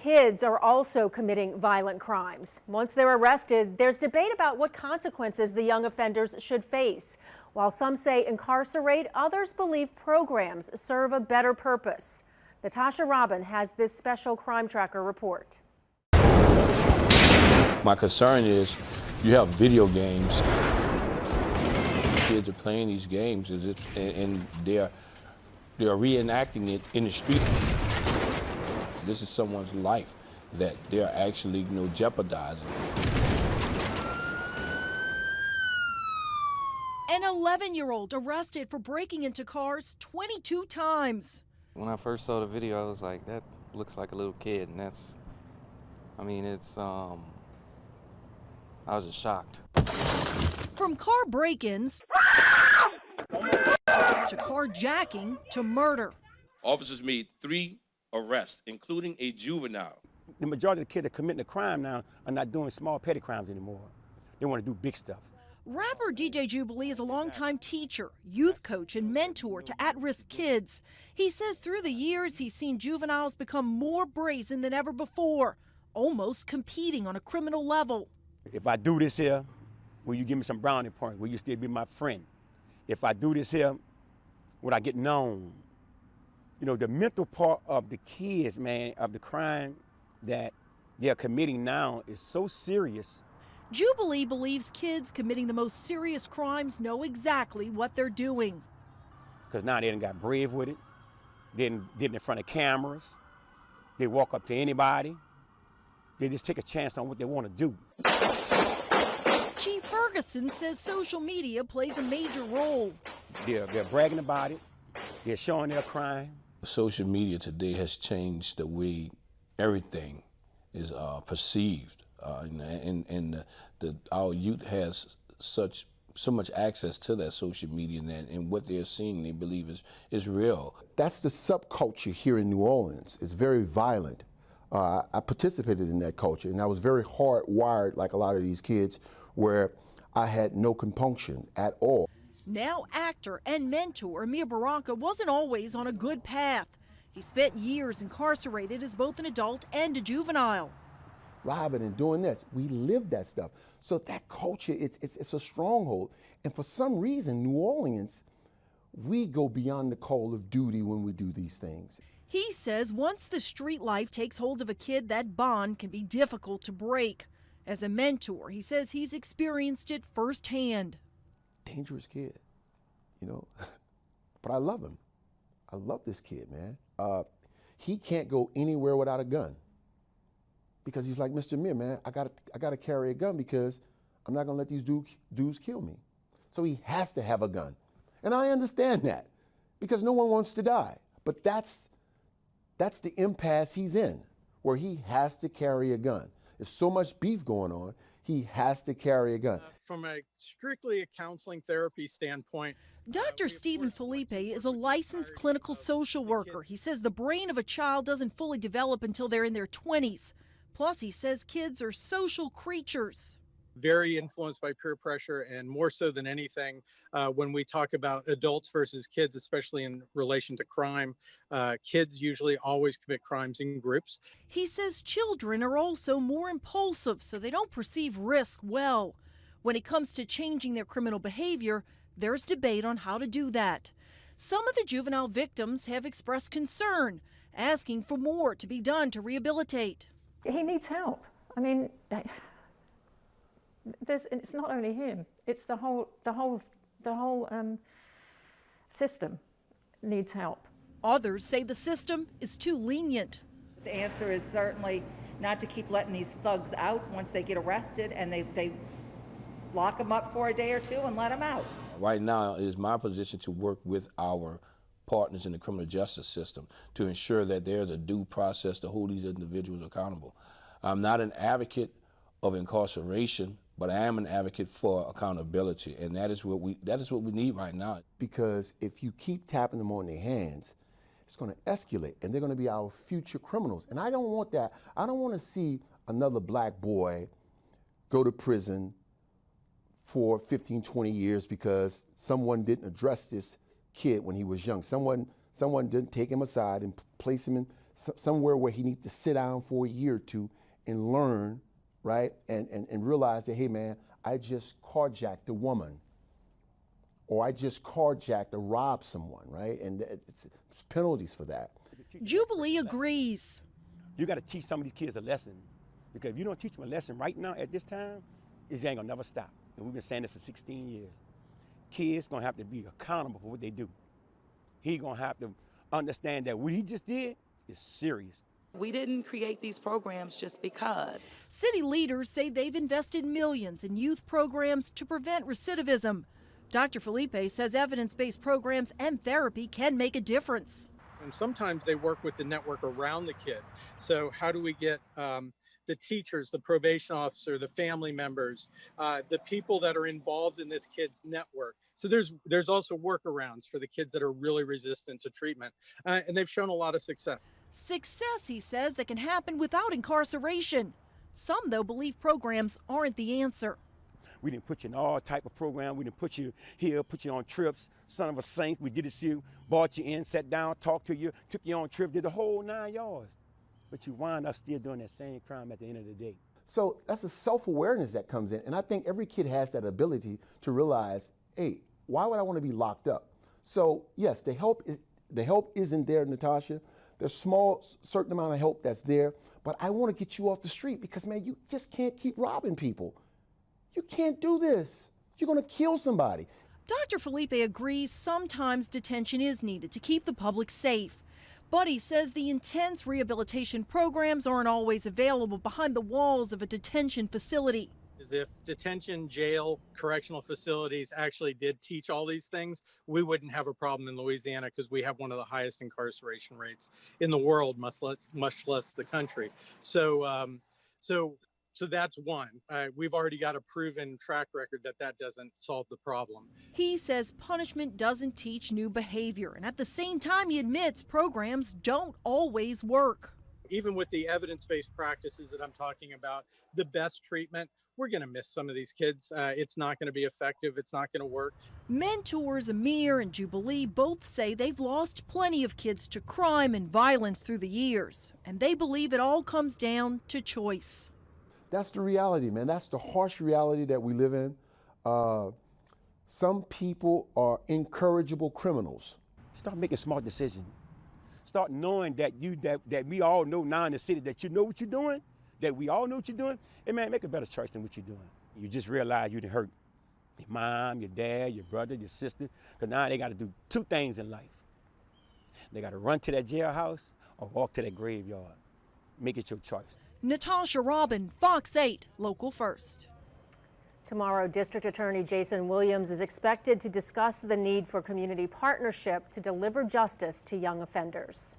kids are also committing violent crimes. Once they're arrested, there's debate about what consequences the young offenders should face. While some say incarcerate, others believe programs serve a better purpose. Natasha Robin has this special Crimetracker report. My concern is you have video games. Kids are playing these games and they're reenacting it in the street. This is someone's life that they're actually, jeopardizing. An 11-year-old arrested for breaking into cars 22 times. When I first saw the video, I was like, that looks like a little kid, and I was just shocked. From car break-ins to carjacking to murder. Officers made 3 arrests, including a juvenile. The majority of the kids that committing a crime now are not doing small petty crimes anymore. They want to do big stuff. Rapper DJ Jubilee is a longtime teacher, youth coach, and mentor to at-risk kids. He says through the years he's seen juveniles become more brazen than ever before, almost competing on a criminal level. If I do this here, will you give me some brownie points? Will you still be my friend? If I do this here, would I get known? The mental part of the kids, man, of the crime that they're committing now is so serious. Jubilee believes kids committing the most serious crimes know exactly what they're doing. Because now they done got brave with it. They did it in front of cameras. They walk up to anybody. They just take a chance on what they want to do. Chief Ferguson says social media plays a major role. They're bragging about it. They're showing their crime. Social media today has changed the way everything is perceived, and our youth has so much access to that social media, and what they're seeing, they believe is real. That's the subculture here in New Orleans. It's very violent. I participated in that culture, and I was very hardwired, like a lot of these kids, where I had no compunction at all. Now actor and mentor Amir Baraka wasn't always on a good path. He spent years incarcerated as both an adult and a juvenile. Robbing and doing this, we live that stuff. So that culture, it's a stronghold. And for some reason, New Orleans, we go beyond the call of duty when we do these things. He says once the street life takes hold of a kid, that bond can be difficult to break. As a mentor, he says he's experienced it firsthand. Dangerous kid, but I love him. I love this kid, man. He can't go anywhere without a gun because he's like, Mr. Mir, man, I gotta carry a gun because I'm not gonna let these dudes kill me. So he has to have a gun. And I understand that because no one wants to die. But that's the impasse he's in, where he has to carry a gun. There's so much beef going on, he has to carry a gun. From a strictly a counseling therapy standpoint, Dr. Stephen Felipe is a licensed clinical social worker. He says the brain of a child doesn't fully develop until they're in their 20s. Plus, he says kids are social creatures. Very influenced by peer pressure, and more so than anything, when we talk about adults versus kids, especially in relation to crime, kids usually always commit crimes in groups. He says children are also more impulsive, so they don't perceive risk well. When it comes to changing their criminal behavior, there's debate on how to do that. Some of the juvenile victims have expressed concern, asking for more to be done to rehabilitate. He needs help. It's not only him, it's the whole system needs help. Others say the system is too lenient. The answer is certainly not to keep letting these thugs out once they get arrested, and they lock them up for a day or two and let them out. Right now, it is my position to work with our partners in the criminal justice system to ensure that there's a due process to hold these individuals accountable. I'm not an advocate of incarceration, but I am an advocate for accountability, and that is what we need right now. Because if you keep tapping them on their hands, it's going to escalate, and they're going to be our future criminals. And I don't want that. I don't want to see another black boy go to prison for 15, 20 years because someone didn't address this kid when he was young. Someone didn't take him aside and place him in somewhere where he needs to sit down for a year or two and learn, right? And realize that, hey man, I just carjacked a woman, or I just carjacked or robbed someone, right? And it's penalties for that. Jubilee agrees. You got to teach some of these kids a lesson, because if you don't teach them a lesson right now at this time, it ain't gonna never stop. And we've been saying this for 16 years. Kids gonna have to be accountable for what they do. He gonna have to understand that what he just did is serious. We didn't create these programs just because. City leaders say they've invested millions in youth programs to prevent recidivism. Dr. Felipe says evidence-based programs and therapy can make a difference. And sometimes they work with the network around the kid. So how do we get the teachers, the probation officer, the family members, the people that are involved in this kid's network? So there's also workarounds for the kids that are really resistant to treatment. And they've shown a lot of success. Success, he says, that can happen without incarceration. Some, though, believe programs aren't the answer. We didn't put you in all type of program. We didn't put you here, put you on trips. Son of a saint, we did it to you, brought you in, sat down, talked to you, took you on a trip, did the whole 9 yards. But you wind up still doing that same crime at the end of the day. So that's a self-awareness that comes in. And I think every kid has that ability to realize, hey, why would I want to be locked up? So yes, the help isn't there, Natasha. There's certain amount of help that's there, but I want to get you off the street because, man, you just can't keep robbing people. You can't do this. You're going to kill somebody. Dr. Felipe agrees sometimes detention is needed to keep the public safe. But he says the intense rehabilitation programs aren't always available behind the walls of a detention facility. As if detention, jail, correctional facilities actually did teach all these things, we wouldn't have a problem in Louisiana, because we have one of the highest incarceration rates in the world, much less the country. So that's one. We've already got a proven track record that doesn't solve the problem. He says punishment doesn't teach new behavior, and at the same time he admits programs don't always work. Even with the evidence-based practices that I'm talking about, the best treatment, we're going to miss some of these kids. It's not going to be effective. It's not going to work. Mentors Amir and Jubilee both say they've lost plenty of kids to crime and violence through the years, and they believe it all comes down to choice. That's the reality, man. That's the harsh reality that we live in. Some people are incorrigible criminals. Start making smart decisions. Start knowing that we all know now in the city that you know what you're doing, that we all know what you're doing. Hey man, make a better choice than what you're doing. You just realize you done hurt your mom, your dad, your brother, your sister, because now they got to do two things in life. They got to run to that jailhouse or walk to that graveyard. Make it your choice. Natasha Robin, Fox 8, Local First. Tomorrow, District Attorney Jason Williams is expected to discuss the need for community partnership to deliver justice to young offenders.